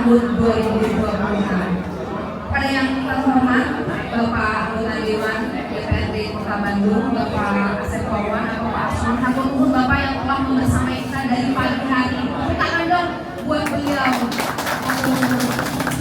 tahun 2026. Pada yang terhormat Bapak Anggota Dewan DPRD Kota Bandung, Bapak Asep Wawan atau Pak Asman, hatur nuhun Bapak yang telah membersamai kita dari pagi hari. Tangan dong buat beliau.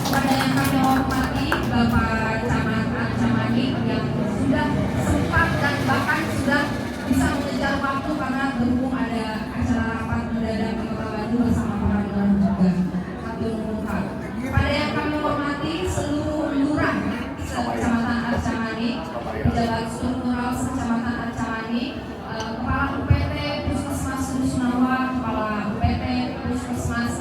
Pada yang kami hormati Bapak Camat Acamani yang sudah sempat dan bahkan sudah bisa mengejar waktu karena berhubung ada acara rapat mendadak di Kota Bandung bersama pengadilan juga. Hatur nuhun Pak. Pada yang kami hormati seluruh lurah Kecamatan Arcamani, pejabat struktural Kecamatan Arcamani, Kepala UPT Puskesmas Rusunawa, Kepala UPT Puskesmas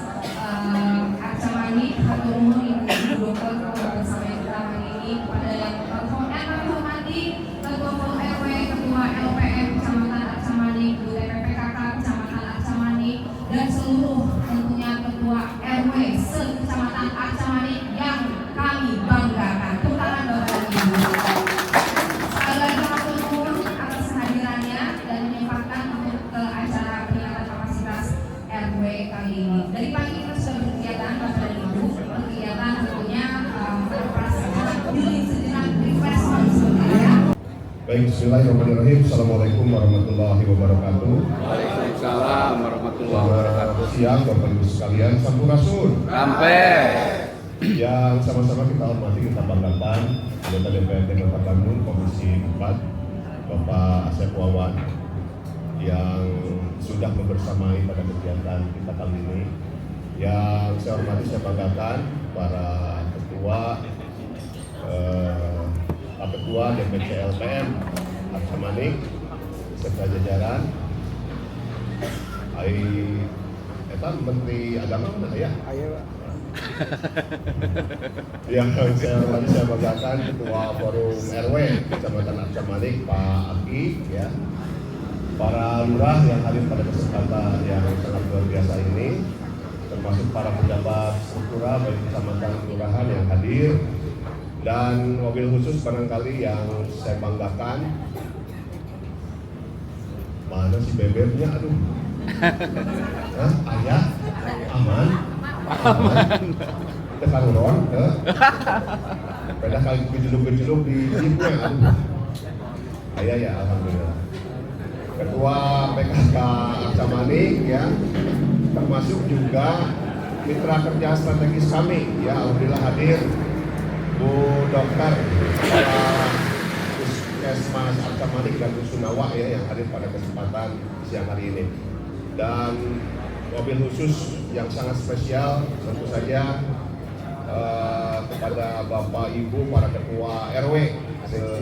Arcamani, hatur nuhun Ibu Dokter bersama kita hari ini. Pada yang kami hormati Ketua Pol RW, Ketua LPM Kecamatan Arcamani, Ibu TPPKK Kecamatan Arcamani, dan seluruh tentunya Ketua RW se-Kecamatan Arcamani yang kami banggakan. Tangan Bapak dan Ibu. Sekali lagi hatur nuhun atas kehadirannya dan menyempatkan untuk ke acara peningkatan kapasitas RW kali ini. Dari pagi kita sudah berkegiatan Bapak dan Ibu, berkegiatan tentunya sejenak refreshment sebenarnya. Baik, bismillahirrahmanirrahim. Assalamualaikum warahmatullahi wabarakatuh. Waalaikumsalam warahmatullahi wabarakatuh. Selamat siang Bapak Ibu sekalian, sampurasun. Sampai. Yang sama-sama kita hormati, kita banggakan anggota DPRD Kota Bandung Komisi 4 Bapak Asep Wawan yang sudah membersamai pada kegiatan kita kali ini. Yang saya hormati, saya banggakan para ketua DPC LPM Arcamani serta jajaran. Menteri Agama mana ya? Yang saya hormati, saya banggakan Ketua Forum RW Kecamatan Arcamani Pak Aki, ya, para lurah yang hadir pada kesempatan yang sangat luar biasa ini, termasuk para pejabat struktural baik kecamatan kelurahan yang hadir, dan mobil khusus barangkali yang saya banggakan. Mana si bebeknya, aduh. Hah? Ayah? Aman? Tekan uron, beda kali gejuluk-gejuluk di jeepnya, aduh. Ayah ya, alhamdulillah. Ketua PKK Arcamani, ya, termasuk juga mitra kerja strategis kami, ya, alhamdulillah hadir Bu Dokter Puskesmas Arcamani dan Rusunawa, ya, yang hadir pada kesempatan siang hari ini. Dan mobil khusus yang sangat spesial tentu saja kepada Bapak Ibu para ketua RW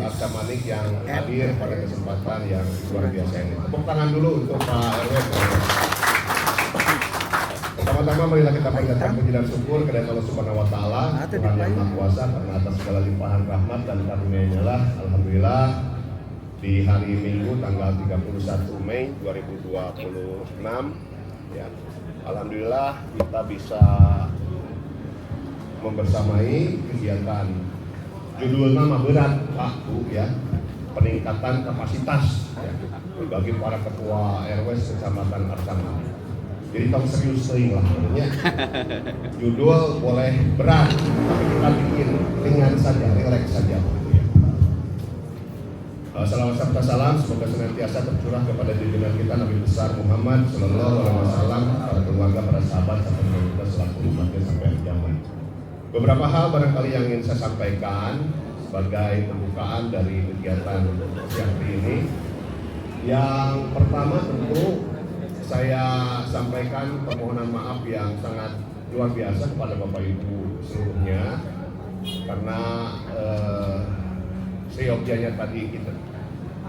Arcamani yang hadir pada kesempatan yang luar biasa ini. Tepuk tangan dulu untuk Pak RW. Pertama-tama marilah kita panjatkan puji dan syukur kepada Allah Subhanahu wa taala, Tuhan yang Maha Kuasa, karena atas segala limpahan rahmat dan karunia-Nya lah alhamdulillah di hari Minggu tanggal 31 Mei 2026, ya, alhamdulillah kita bisa membersamai kegiatan judulnya mah berat Pak Bu, ya, peningkatan kapasitas, ya, bagi para ketua RW Kecamatan Arcamani. Jadi tong serius lah sebenarnya. Judul boleh berat, tapi kita bikin ringan saja, rileks saja. Salam serta salam semoga senantiasa tercurah kepada junjungan kita Nabi besar Muhammad Sallallahu Alaihi Wasallam, para keluarga, para sahabat, sampai kita selaku umatnya sampai akhir zaman. Beberapa hal barangkali yang ingin saya sampaikan sebagai pembukaan dari kegiatan siang hari ini. Yang pertama tentu saya sampaikan permohonan maaf yang sangat luar biasa kepada Bapak Ibu seluruhnya, karena seyogyanya tadi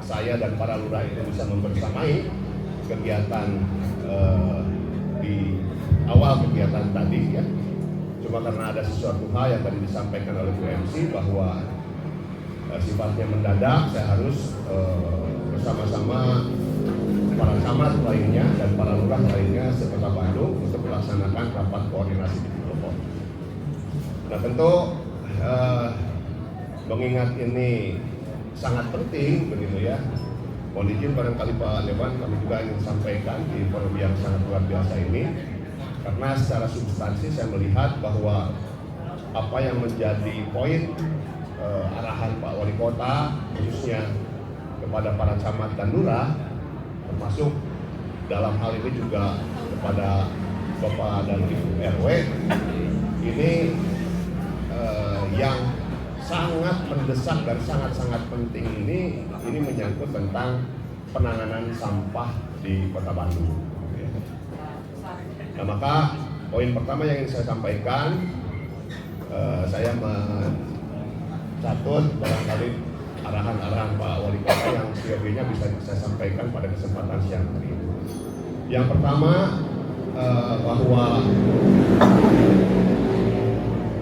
saya dan para lurah itu bisa membersamai kegiatan di awal kegiatan tadi, ya. Cuma karena ada sesuatu hal yang tadi disampaikan oleh Bu MC bahwa sifatnya mendadak, saya harus bersama-sama para camat lainnya dan para lurah lainnya sekota Bandung untuk melaksanakan rapat koordinasi di telepon. Nah tentu mengingat ini sangat penting begitu, ya. Mohon izin barangkali Pak Dewan, kami juga ingin sampaikan di forum yang sangat luar biasa ini, Karena secara substansi saya melihat bahwa apa yang menjadi poin arahan Pak Wali Kota khususnya kepada para camat dan lurah, termasuk dalam hal ini juga kepada Bapak dan Ibu RW, ini yang sangat mendesak dan sangat-sangat penting ini menyangkut tentang penanganan sampah di Kota Bandung. Nah, maka poin pertama yang ingin saya sampaikan, saya mencatat barangkali arahan-arahan Pak Wali Kota yang selebihnya bisa saya sampaikan pada kesempatan siang hari ini. Yang pertama, bahwa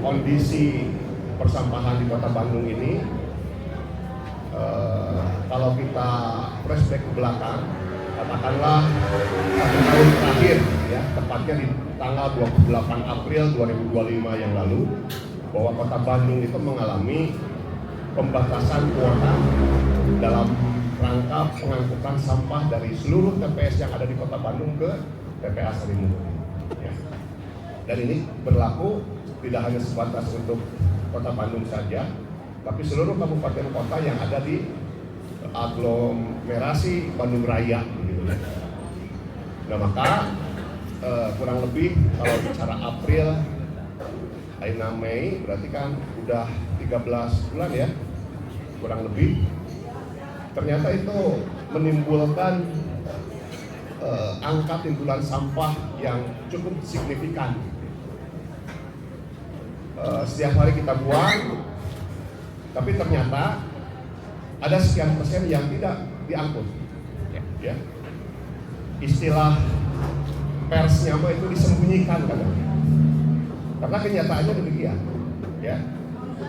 kondisi persampahan di Kota Bandung ini, kalau kita flashback ke belakang, katakanlah 1 tahun terakhir, ya, tepatnya di tanggal 28 April 2025 yang lalu, bahwa Kota Bandung itu mengalami pembatasan kuota dalam rangka pengangkutan sampah dari seluruh TPS yang ada di Kota Bandung ke TPA Sarimunti. Ya. Dan ini berlaku tidak hanya sebatas untuk Kota Bandung saja, tapi seluruh kabupaten kota yang ada di aglomerasi Bandung Raya. Nah, maka kurang lebih kalau bicara April, Aina Mei, berarti kan udah 13 bulan ya, kurang lebih. Ternyata itu menimbulkan angka timbulan sampah yang cukup signifikan. Setiap hari kita buang, tapi ternyata ada sekian persen yang tidak diangkut. Ya. Istilah persnya itu disembunyikan katanya. Karena kenyataannya demikian. Ya.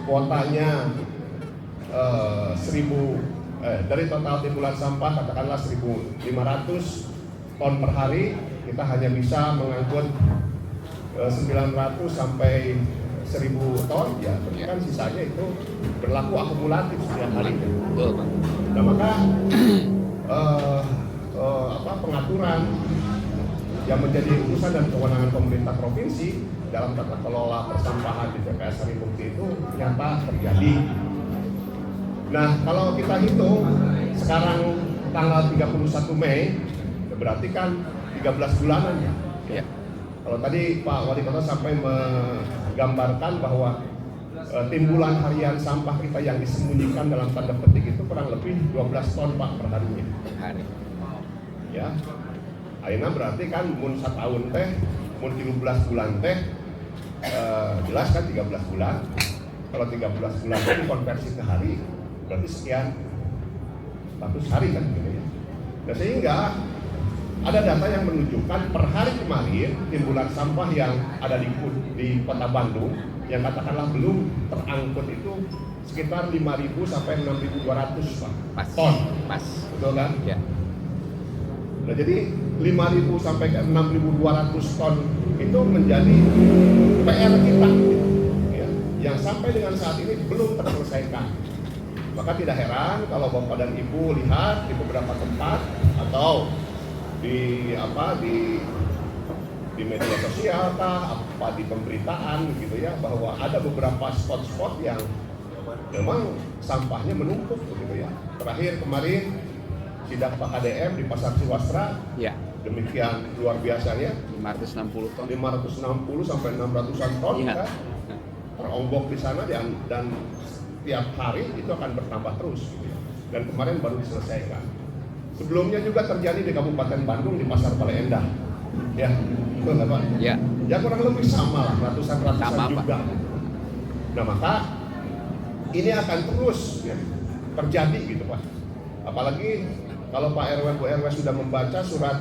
Kuotanya 1000 dari total timbulan sampah katakanlah 1.500 ton per hari, kita hanya bisa mengangkut 900 sampai 1.000 ton, ya, berarti kan sisanya itu berlaku akumulatif setiap hari. Nah, maka pengaturan yang menjadi urusan dan kewenangan pemerintah provinsi dalam tata kelola persampahan di TPS Sarimunti itu nyata terjadi. Nah, kalau kita hitung sekarang tanggal 31 Mei, berarti kan 13 bulanan ya. Ya. Kalau tadi Pak Wali Kota sampai menggambarkan bahwa timbulan harian sampah kita yang disembunyikan dalam tanda petik itu kurang lebih 12 ton Pak per harinya. Hari. Ya. Aina berarti kan mun satahun teh, mun 13 bulan teh, jelas kan 13 bulan. Kalau 13 bulan itu dikonversi ke hari, berarti sekian 100 hari kan gitu ya. Nah, sehingga ada data yang menunjukkan per hari kemarin timbulan sampah yang ada di Kota Bandung yang katakanlah belum terangkut itu sekitar 5.000 sampai 6.200 ton. Pas. Betul kan? Ya. Nah, jadi 5.000 sampai 6.200 ton itu menjadi PR kita, ya, yang sampai dengan saat ini belum terselesaikan. Maka tidak heran kalau Bapak dan Ibu lihat di beberapa tempat atau di media sosial di pemberitaan gitu ya, bahwa ada beberapa spot-spot yang memang sampahnya menumpuk begitu ya. Terakhir kemarin sidak Pak KDM di Pasar Ciwastra, ya, demikian luar biasanya 560 ton, 560 sampai 600-an ton kan teronggok di sana dan tiap hari itu akan bertambah terus gitu ya. Dan kemarin baru diselesaikan. Sebelumnya juga terjadi di Kabupaten Bandung di Pasar Bale Endah, ya, betul nggak Pak? Ya. Ya kurang lebih sama lah, ratusan juga. Nah, maka ini akan terus ya, terjadi gitu Pak. Apalagi kalau Pak RW Bu RW sudah membaca surat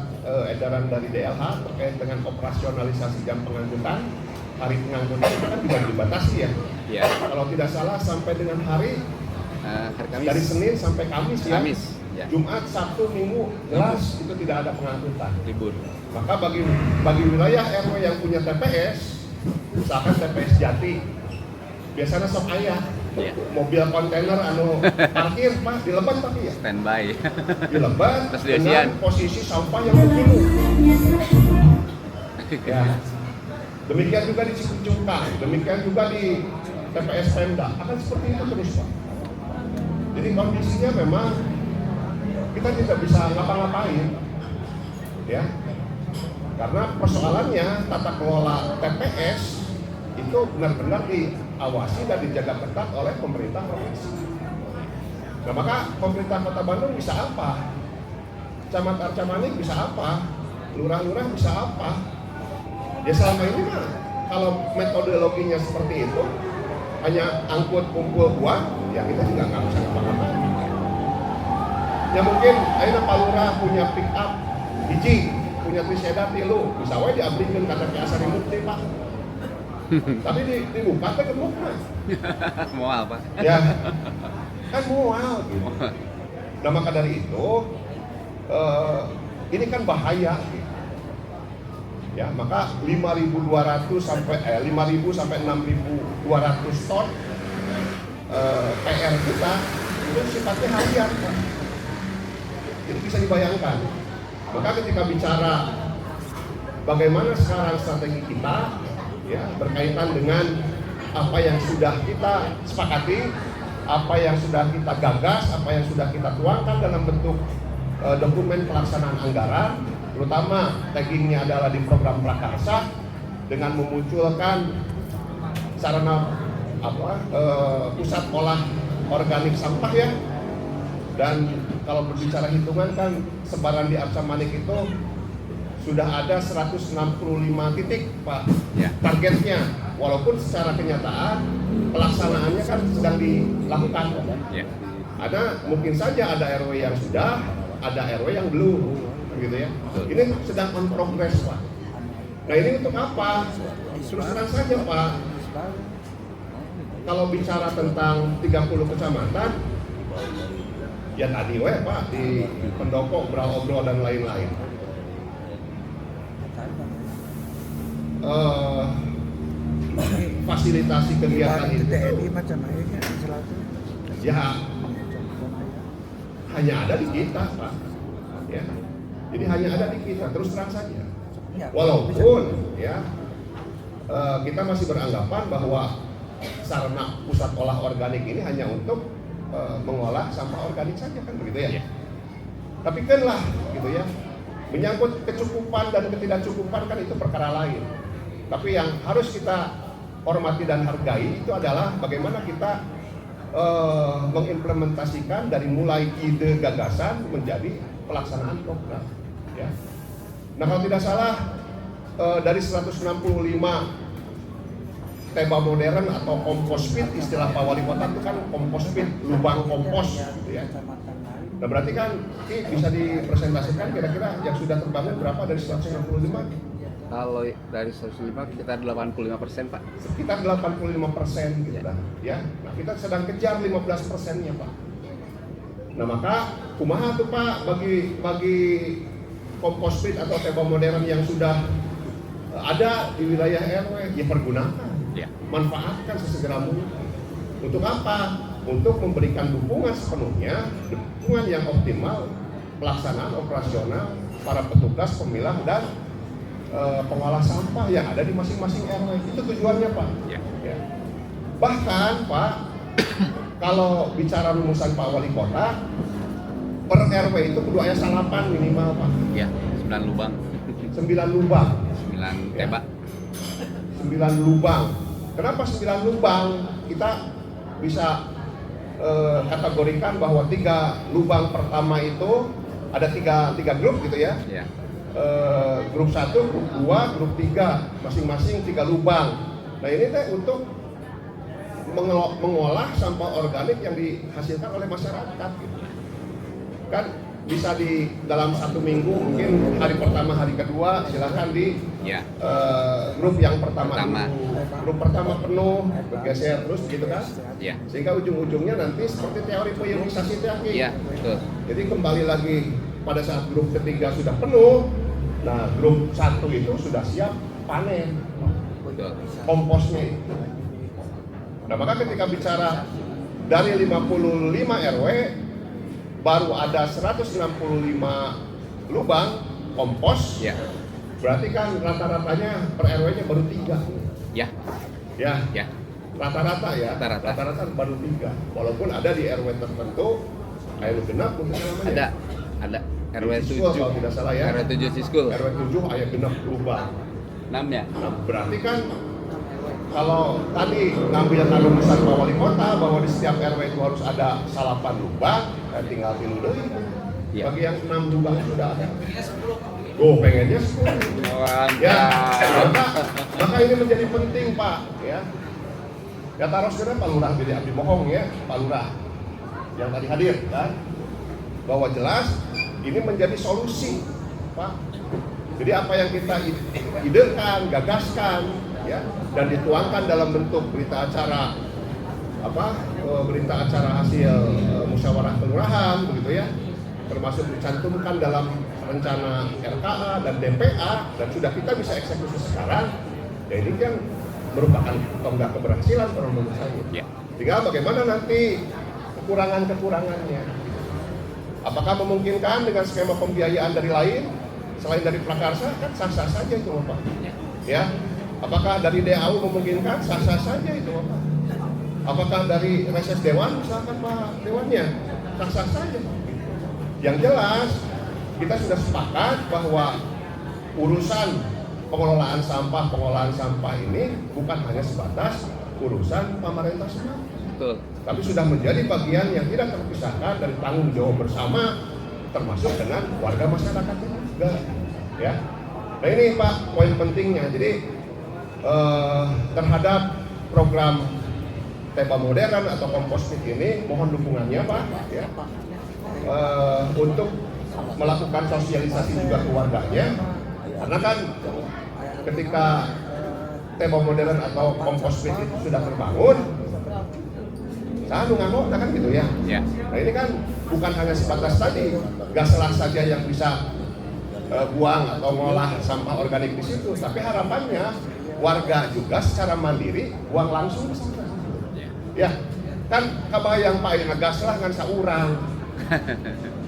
edaran dari DLH terkait dengan operasionalisasi jam pengangkutan, hari pengangkutan itu kan tidak dibatasi ya. Ya. Kalau tidak salah sampai dengan hari Kamis. Dari Senin sampai Kamis ya. Ya. Jumat, Sabtu, Minggu jelas itu tidak ada pengangkutan. Libur. Maka bagi wilayah RW yang punya TPS, misalkan TPS Jati, biasanya sok ayah. Ya. Mobil kontainer parkir Pak, dilebat Pak ya. Standby. Dilebat dengan posisi sampah yang begini. Ya. Demikian juga di Cikucungkang, demikian juga di TPS Pemda, akan seperti itu terus Pak. Jadi kondisinya memang kita tidak bisa ngapa-ngapain, ya. Karena persoalannya tata kelola TPS itu benar-benar diawasi dan dijaga ketat oleh pemerintah provinsi. Nah maka pemerintah Kota Bandung bisa apa? Camat Arcamanik bisa apa? Lurah-lurah bisa apa? Ya selama ini mah kalau metodologinya seperti itu hanya angkut kumpul uang, ya kita juga nggak bisa ngapa-ngapain. Ya mungkin akhirnya Pak Lurah punya pick up hiji, punya triseda tilu, bisa wae diabrikeun ka TPS Sari Mukti Pak. Tapi dibuka teh gemuk mah. Moal Pak. Ya, kan mual gitu. Nah maka dari itu ini kan bahaya gitu. Ya, maka 5.200 sampai 5.000 sampai 6.200 ton PR kita itu sifatnya harian Pak. Itu bisa dibayangkan. Maka ketika bicara bagaimana sekarang strategi kita ya berkaitan dengan apa yang sudah kita sepakati, apa yang sudah kita gagas, apa yang sudah kita tuangkan dalam bentuk dokumen pelaksanaan anggaran, terutama taggingnya adalah di program prakarsa dengan memunculkan sarana pusat olah organik sampah ya. Dan kalau berbicara hitungan kan sebaran di Arcamanik itu sudah ada 165 titik Pak Ya. targetnya, walaupun secara kenyataan pelaksanaannya kan sedang dilakukan. Ya. Ada mungkin saja ada RW yang sudah, ada RW yang belum, gitu ya. Ini sedang on progress Pak. Nah ini untuk apa? Terus terang saja Pak. Kalau bicara tentang 30 kecamatan, ya tadi Pak di Pendopo, Brau-Obro dan lain-lain. Fasilitasi kegiatan itu ya hanya ada di kita Pak. Ya. Jadi hanya ada di kita, terus terang saja. Walaupun ya kita masih beranggapan bahwa sarana pusat olah organik ini hanya untuk mengolah sampah organik saja kan begitu ya. Tapi kan lah gitu ya, menyangkut kecukupan dan ketidakcukupan kan itu perkara lain. Tapi yang harus kita hormati dan hargai itu adalah bagaimana kita mengimplementasikan dari mulai ide gagasan menjadi pelaksanaan program. Ya. Nah kalau tidak salah dari 165 teba modern atau kompos pit, istilah Pak Wali Kota itu kan kompos pit, lubang kompos gitu ya. Nah berarti kan ini bisa dipresentasikan kira-kira yang sudah terbangun berapa dari 165? Kalau dari 105 sekitar 85% Pak. Sekitar 85% gitu kan ya. Nah kita sedang kejar 15%-nya Pak. Nah maka kumaha tuh Pak bagi kompos pit atau teba modern yang sudah ada di wilayah RW, ya pergunakan. Ya. Manfaatkan sesegera mungkin. Untuk apa? Untuk memberikan dukungan sepenuhnya, dukungan yang optimal pelaksanaan operasional para petugas pemilah dan pengolah sampah yang ada di masing-masing RW. Itu tujuannya Pak. Ya. Ya. Bahkan Pak, kalau bicara rumusan Pak Wali Kota, per RW itu kudu aya salapan minimal Pak. Ya, 9 lubang. 9 lubang. 9 tebak. 9 lubang. Kenapa 9 lubang? Kita bisa kategorikan bahwa 3 lubang pertama itu ada 3 grup gitu ya. Ya. Grup 1, grup 2, grup 3, masing-masing 3 lubang. Nah ini teh untuk mengolah sampah organik yang dihasilkan oleh masyarakat gitu. Kan bisa di dalam 1 minggu, mungkin hari pertama, hari kedua silakan di Ya. grup yang pertama. Pertama. Grup pertama penuh, bergeser terus gitu kan. Ya. Sehingga ujung-ujungnya nanti seperti teori periodisasi tadi. Iya, betul. Jadi kembali lagi pada saat grup ketiga sudah penuh, nah grup 1 itu sudah siap panen Betul. komposnya itu. Nah maka ketika bicara dari 55 RW baru ada 165 lubang kompos. Ya. Berarti kan rata-ratanya per RW-nya baru 3. Ya, Ya, ya. rata-rata ya. Rata-rata. Rata-rata baru 3. Walaupun ada di RW tertentu air genap mungkin namanya. Ada. RW Siskul, 7. kalau tidak salah ya. RW 7 Siskul. RW 7 air genap berubah. 6 ya. Nah, berarti kan kalau tadi ngambil rumusan Pak Wali Kota bahwa di setiap RW itu harus ada salapan lubang, tinggal tilu deui. Ya. Bagi yang 6 lubang sudah ada. Pengennya 10. Ya, maka ini menjadi penting Pak, ya. Ya taros kena Pak Lurah jadi abdi mohong ya, Pak Lurah yang tadi hadir kan, bahwa jelas ini menjadi solusi Pak. Jadi apa yang kita idekan, gagaskan, ya, dan dituangkan dalam bentuk berita acara berita acara hasil musyawarah kelurahan begitu ya, termasuk dicantumkan dalam rencana RKA dan DPA dan sudah kita bisa eksekusi sekarang. Ya ini kan merupakan tonggak keberhasilan menurut saya. Ya. Tinggal bagaimana nanti kekurangan-kekurangannya. Apakah memungkinkan dengan skema pembiayaan dari lain selain dari prakarsa? Kan sah-sah saja itu Bapak. Ya. Apakah dari DAU memungkinkan? Sah-sah saja itu Bapak. Apakah dari reses dewan misalkan Pak dewannya? Sah-sah saja. Yang jelas kita sudah sepakat bahwa urusan pengelolaan sampah ini bukan hanya sebatas urusan pemerintah semata. Betul. Tapi sudah menjadi bagian yang tidak terpisahkan dari tanggung jawab bersama, termasuk dengan warga masyarakat itu juga, ya. Nah ini Pak poin pentingnya. Jadi terhadap program Teba Modern atau Kompospit ini mohon dukungannya Pak, ya, untuk melakukan sosialisasi juga ke warganya, karena kan ketika Teba Modern atau Kompospit itu sudah terbangun, kan gitu ya. Ya. Nah ini kan bukan hanya sebatas tadi gaslah saja yang bisa buang atau ngolah sampah organik di situ, tapi harapannya warga juga secara mandiri buang langsung ke sana. Ya, kan kabayang Pak yang gaslah kan saurang,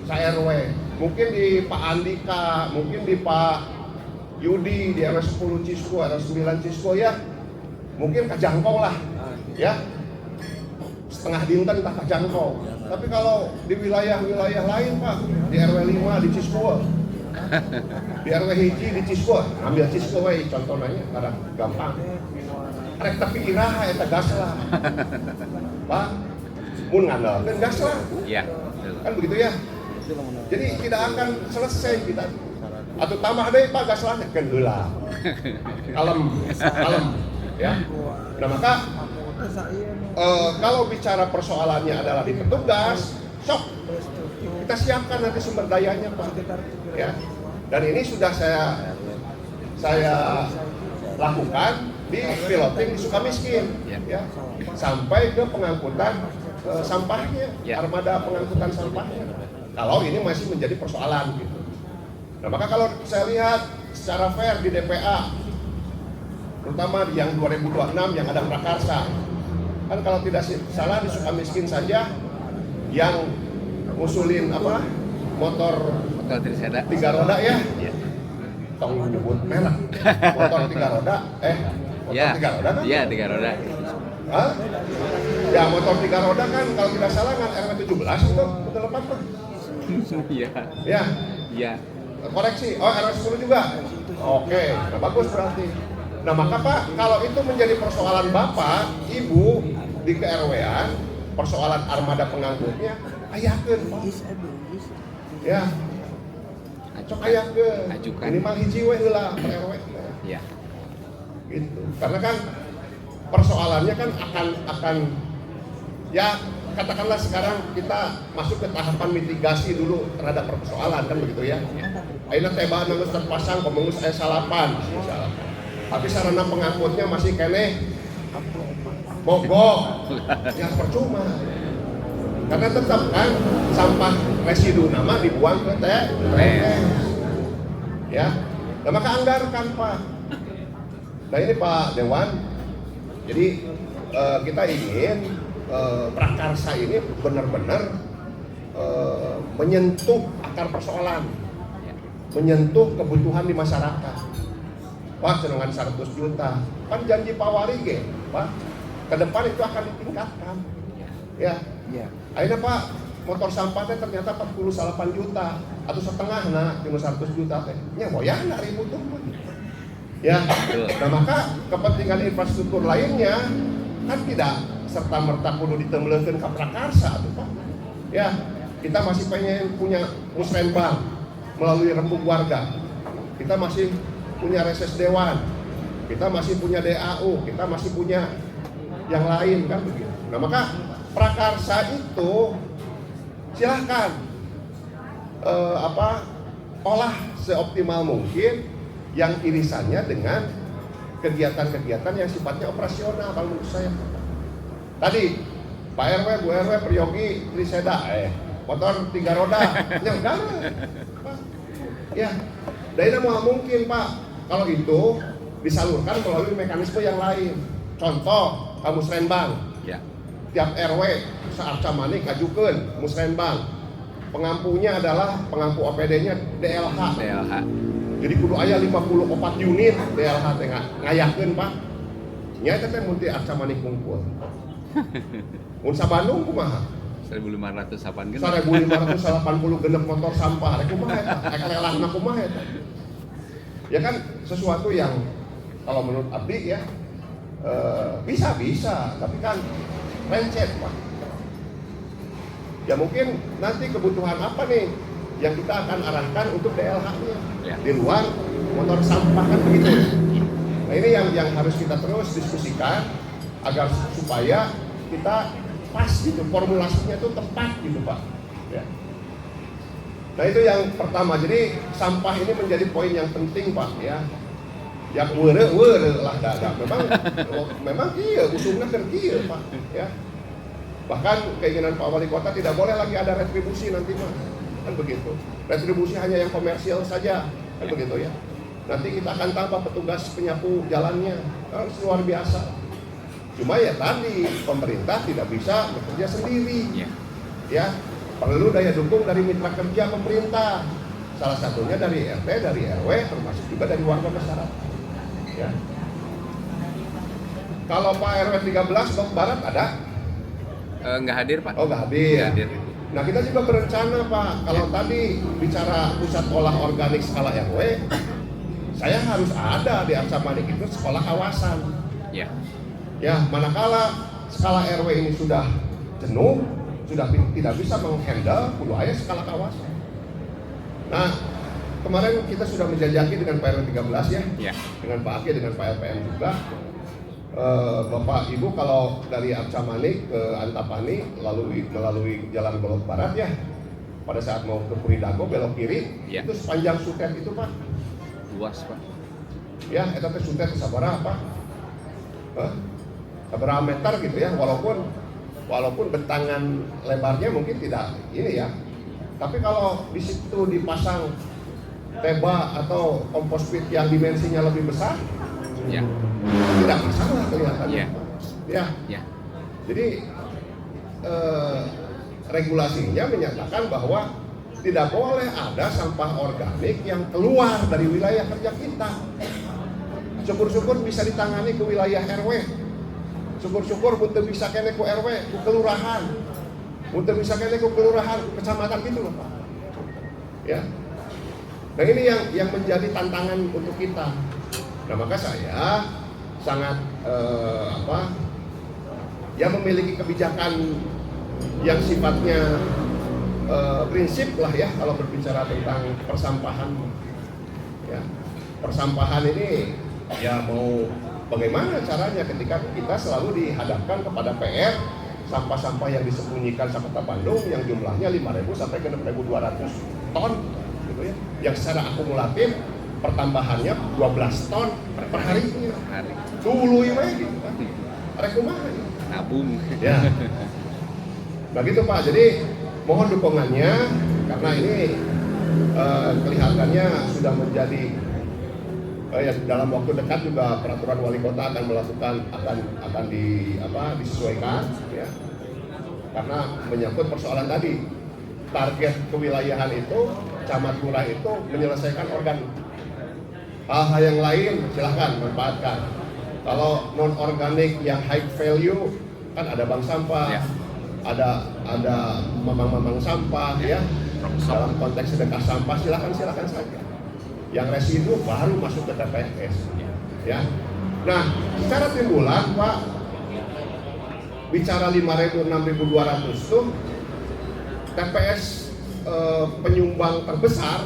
sa RW, mungkin di Pak Andika, mungkin di Pak Yudi, di RW 10 Cisco, RW 9 Cisco ya, mungkin kajangkau lah, ya. Setengah dinten tak kajangkau. Tapi kalau di wilayah-wilayah lain Pak, di RW 5 di Cisco, di RW hiji di Cisco, ambil Cisco we contohnya karena gampang. Arek tapi iraha eta gas lah. Pak, mun ngandalkeun gas lah. Iya. Kan begitu ya. Jadi tidak akan selesai kita. Atau tambah deui Pak gas lah keun heula. Kalem, ya. Nah maka kalau bicara persoalannya adalah di petugas, sok kita siapkan nanti sumber dayanya Pak, ya. Dan ini sudah saya lakukan di piloting di Sukamiskin, ya, sampai ke pengangkutan sampahnya, armada pengangkutan sampahnya. Kalau ini masih menjadi persoalan gitu. Nah maka kalau saya lihat secara fair di DPA, terutama yang 2026 yang ada prakarsa. Kan kalau tidak salah di Sukamiskin saja yang ngusulin motor 3 roda ya, tong nyebut merek motor 3 roda, motor 3 roda kan? Iya 3 roda. Hah? Ya motor 3 roda kan kalau tidak salah kan RW 17 itu betul lepas Pak. Iya. Ya. Iya. Koreksi, RW 10 juga. Oke, nah bagus berarti. Nah maka Pak, kalau itu menjadi persoalan Bapak, Ibu di ke-RW-an, persoalan armada pengangkutnya, ayakeun Pak. Ya. Cok ayakeun. Ajukan. Minimal hiji we heula per RW. Iya. Gitu. Karena kan persoalannya kan akan ya katakanlah sekarang kita masuk ke tahapan mitigasi dulu terhadap persoalan kan begitu ya. Ayeuna tebaan geus terpasang pemengus aya salapan misalnya. Tapi sarana pengangkutnya masih keneh mogok, ya percuma. Karena tetap kan sampah residu nama dibuang ke TPS. Ya, nah maka anggarkan Pak. Nah ini Pak Dewan, jadi kita ingin prakarsa ini benar-benar menyentuh akar persoalan, menyentuh kebutuhan di masyarakat. Pak cenungan 100 juta. Kan janji Pak Wali ge, Pak. Ke depan itu akan ditingkatkan. Ya. Iya. Akhirnya Pak, motor sampahnya ternyata 48 juta atau setengah nah cuma 100 juta teh. Nya moyang ribut tuh. Ya. Nah, maka kepentingan infrastruktur lainnya kan tidak serta merta kudu ditemelekeun ka prakarsa tuh Pak. Ya, kita masih pengen punya musrenbang melalui rembuk warga. Kita masih punya reses dewan. Kita masih punya DAU, kita masih punya yang lain kan begitu. Nah, maka prakarsa itu silahkan olah seoptimal mungkin yang irisannya dengan kegiatan-kegiatan yang sifatnya operasional kalau menurut saya. Tadi Pak RW, Bu RW, Priyogi, Triseda, motor 3 roda, nyenggar, Pak. Ya, dari mau mungkin Pak, kalau itu disalurkan melalui mekanisme yang lain. Contoh, musrenbang. Ya. Tiap RW searca manik ngajukeun musrenbang. Pengampunya adalah pengampu OPD-nya DLH. DLH. Jadi kudu aya 54 unit DLH teh ngayakeun Pak. Nya eta teh mun ti arca manik kumpul. Mun sa Bandung kumaha? 1.580 1.580 genep motor sampah. Rek kumaha eta? Rek lelahna kumaha eta? Ya kan sesuatu yang kalau menurut abdi ya bisa, tapi kan rencet Pak. Ya mungkin nanti kebutuhan apa nih yang kita akan arahkan untuk DLH-nya ya. Di luar motor sampah kan begitu. Nah ini yang harus kita terus diskusikan agar supaya kita pas gitu, formulasinya itu tepat gitu Pak. Ya. Nah itu yang pertama. Jadi sampah ini menjadi poin yang penting Pak ya. Yang were lah dadah. Memang iya usungnya kerja Pak ya. Bahkan keinginan Pak Wali Kota tidak boleh lagi ada retribusi nanti Pak. Kan begitu. Retribusi hanya yang komersial saja. Kan begitu ya. Nanti kita akan tambah petugas penyapu jalannya. Kan luar biasa. Cuma ya tadi pemerintah tidak bisa bekerja sendiri. Ya. Perlu daya dukung dari mitra kerja pemerintah. Salah satunya dari RT, dari RW, termasuk juga dari warga masyarakat. Ya. Kalau Pak RW 13 Bang Barat ada? Nggak hadir Pak. Oh nggak hadir. Nggak hadir. Nah kita juga berencana Pak, kalau tadi bicara pusat olah organik skala RW, saya harus ada di Arca Manik itu sekolah kawasan. Ya. Ya, manakala skala RW ini sudah jenuh, sudah tidak bisa menghandle, kudu aya skala kawasan. Nah, kemarin kita sudah menjajaki dengan Pak RW 13 ya, dengan Pak Ake, dengan Pak LPM juga. Bapak Ibu kalau dari Arca Manik ke Antapani melalui Jalan Bolok Barat ya, pada saat mau ke Puridago belok kiri, itu sepanjang sutet itu Pak. Luas Pak. Ya, eta teh sutet sabaraha Pak? Berapa meter gitu ya, walaupun bentangan lebarnya mungkin tidak ini ya. Tapi kalau di situ dipasang teba atau kompos pit yang dimensinya lebih besar, ya. Tidak masalah kelihatannya. Ya. Jadi regulasinya menyatakan bahwa tidak boleh ada sampah organik yang keluar dari wilayah kerja kita. Syukur-syukur bisa ditangani ke wilayah RW. Syukur-syukur untuk bisa kene ku RW, ku kelurahan. Untuk bisa kene ku kelurahan, kecamatan gitu loh Pak. Ya. Nah ini yang menjadi tantangan untuk kita. Nah maka saya sangat memiliki kebijakan yang sifatnya prinsip lah ya kalau berbicara tentang persampahan. Ya. Persampahan ini ya mau bagaimana caranya ketika kita selalu dihadapkan kepada PR sampah-sampah yang disembunyikan di Kota Bandung yang jumlahnya 5.000 sampai ke 6.200 ton gitu ya. Yang secara akumulatif pertambahannya 12 ton per harinya. Dulu ya gitu kan. Arek kumaha ya? Nabung. Ya. Begitu Pak. Jadi mohon dukungannya karena ini kelihatannya sudah menjadi ya dalam waktu dekat juga peraturan wali kota akan melakukan akan disesuaikan ya. Karena menyangkut persoalan tadi target kewilayahan itu camat lurah itu menyelesaikan Hal-hal yang lain silahkan manfaatkan. Kalau non organik yang high value kan ada bank sampah, Ya. ada mamang-mamang sampah ya. Dalam konteks sedekah sampah silakan saja. Yang residu baru masuk ke TPS. Ya. Nah, secara timbulan Pak, bicara 5.000 6.200 tuh TPS penyumbang terbesar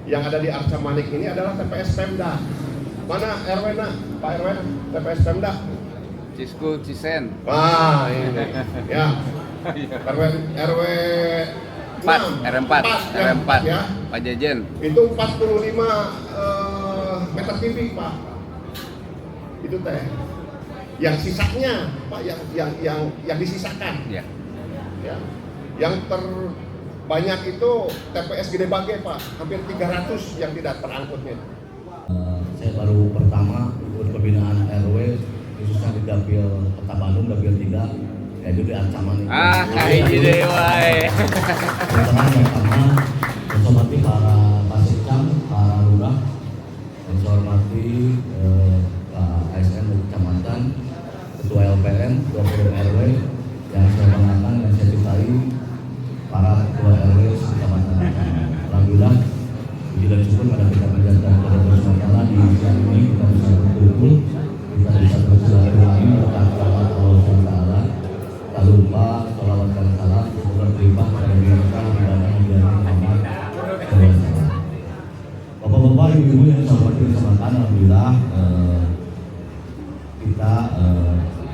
yang ada di Arca Manik ini adalah TPS Pemda. Mana RW-na? Pak RW, TPS Pemda. Cisku Cisen. Wah, ini. Ya. RW 4, R4 ya. Pak Jajen. Itu 45 meter kubik, Pak. Itu teh. Yang sisanya, Pak, yang disisakan. Ya. Ya. Yang terbanyak itu TPS Gede Bage, Pak. Hampir 300 yang tidak terangkutnya. Saya baru pertama ikut pembinaan RW khususnya di Dapil Kota Bandung, Dapil 3, yaitu di Arca Manik. Ini deh, wae. Pertama saya hormati para Basekcam, para lurah, dan saya hormati Pak ASN dari Kecamatan, Ketua LPM, Ketua Forum RW, yang saya banggakan dan saya cintai, para Ketua RW Kecamatan. Alhamdulillah, puji dan syukur pada kita panjatkan kepada Allah SWT di siang ini kita bisa berkumpul, kita bisa bersilaturahmi berkat rahmat Allah SWT. Tak lupa sholawat dan salam semoga terlimpah pada diri kita di dalam Nabi Muhammad SAW. Bapak-bapak, ibu-ibu yang saya hormati bersamakan, alhamdulillah kita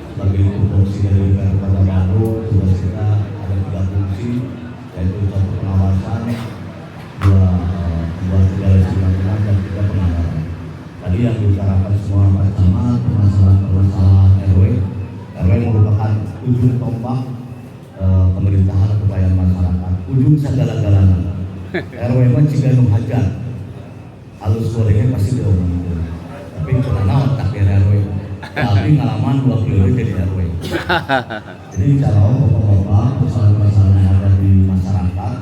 sebagai fungsi dari DPR Kota Bandung, tugas kita ada 3 fungsi, yaitu 1 pengawasan, 2 membuat regulasi undang-undang, dan 3 penganggaran. Tadi yang diutarakan semua pertama permasalahan RW merupakan ujung tombak pemerintahan atau pelayanan masyarakat, ujung segala-galanya. RW mah jika hajar halus gorengnya pasti diomongin, tapi karena takdir RW tapi ngalaman 2 periode jadi RW. Jadi kalau bapak-bapak persoalan-persoalan yang ada di masyarakat,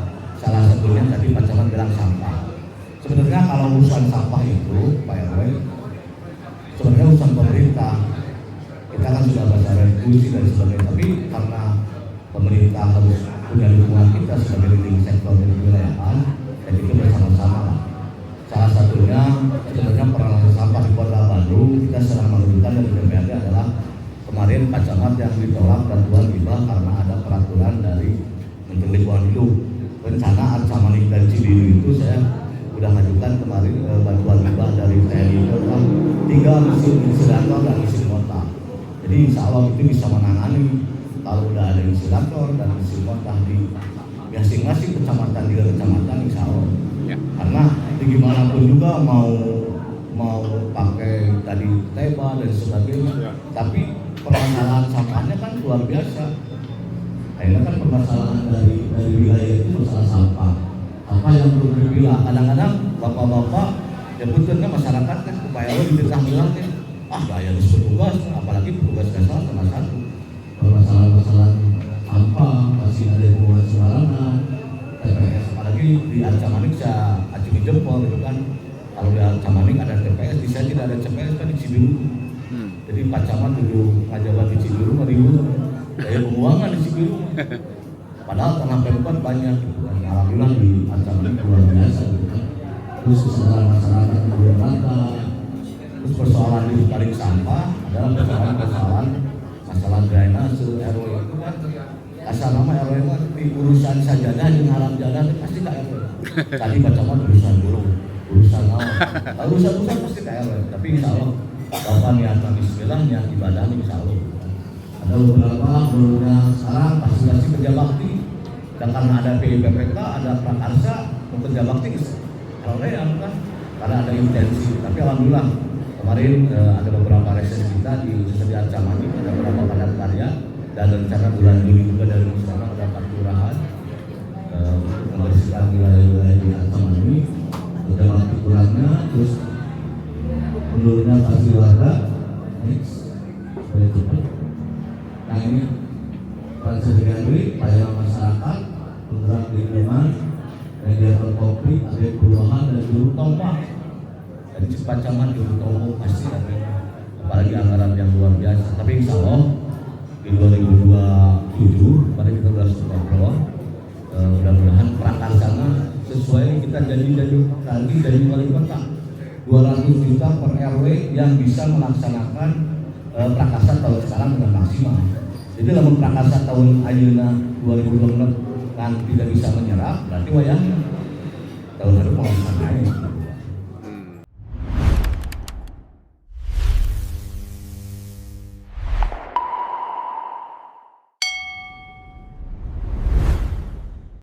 salah satunya tadi Pak Camat bilang sampah. Sebenarnya kalau urusan sampah itu Pak RW sebenarnya urusan pemerintah. Kita kan sudah baca resolusi dan sebagainya, tapi karena pemerintah harus punya dukungan kita sebagai leading sektor dari wilayahan, dan itu bersama-sama lah. Salah satunya sebenarnya penanganan sampah di Kota Bandung kita sedang menentukan dari DPRD adalah kemarin Pak Camat yang ditolak bantuan hibah karena ada peraturan dari Menteri Lingkungan Hidup. Rencana Arca Manik dan Cibiru itu saya sudah mengajukan kemarin bantuan hibah dari TNI itu adalah 3 mesin insulator dan mesin mortar. Jadi insya Allah itu bisa menangani kalau udah ada insulator dan mesin mortar di masing-masing kecamatan, 3 kecamatan insya Allah. Ya. Karena gimana pun juga mau pakai tadi teba dan sebagainya, ya. Tapi permasalahan sampahnya kan luar biasa. Akhirnya kan permasalahan dari wilayah itu masalah sampah. Apa yang perlu dipilah? Kadang-kadang bapak-bapak yang betulnya masyarakat kan kebayang dititah bilangnya, gaya disebut tugas, apalagi petugas dasar sama satu. Permasalahan sampah masih ada hubungan sembarangan. TPS apalagi di Arca Manik saya acungi jempol gitu kan. Kalau di Arca Manik ada TPS, di saya tidak ada TPS kan di Cibiru. Jadi Pak Camat dulu ngajabat di Cibiru meribu daya pembuangan di Cibiru. Padahal tanah Pemkot banyak gitu kan. Alhamdulillah di Arca Manik luar biasa gitu kan. Terus kesadaran masyarakat kemudian rata. Terus persoalan di balik sampah adalah persoalan masalah drainase RW itu kan. Asal nama RW di urusan sajadah di alam jalan pasti tak RW. Tadi bacakan urusan dulu, urusan awal. Kalau urusan pasti tak RW. Tapi insya Allah Bapak niatan bismillah, niat ibadah insya Allah. Ada beberapa menurutnya sekarang pasti kerja bakti. Dan karena ada PIPPK, ada prakarsa untuk kerja bakti. Kalau yang kan karena ada intensi. Tapi alhamdulillah kemarin ada beberapa reses kita di Arca Manik, ada beberapa padat karya. Dan rencana bulan Juli juga dari Musyawarah ada 4 kelurahan untuk membersihkan wilayah-wilayah di Arca Manik. Ada waktu kurangnya, terus menurutnya pasti warga, next, supaya cepat. Nah ini transfer duit, pelayanan masyarakat, penggerak lingkungan, media konflik, ada perubahan dan juru tombak. Dan cepat camat di Utomo pasti ada, apalagi anggaran yang luar biasa. Tapi insya Allah di 2027 kemarin kita sudah ngobrol, mudah-mudahan prakarsana sesuai kita janji-janji lagi dari wali kota 200 juta per RW yang bisa melaksanakan prakarsa tahun sekarang dengan maksimal. Jadi dalam prakarsa tahun ayeuna 2026 kan tidak bisa menyerap, berarti wayang tahun baru mau laksanain.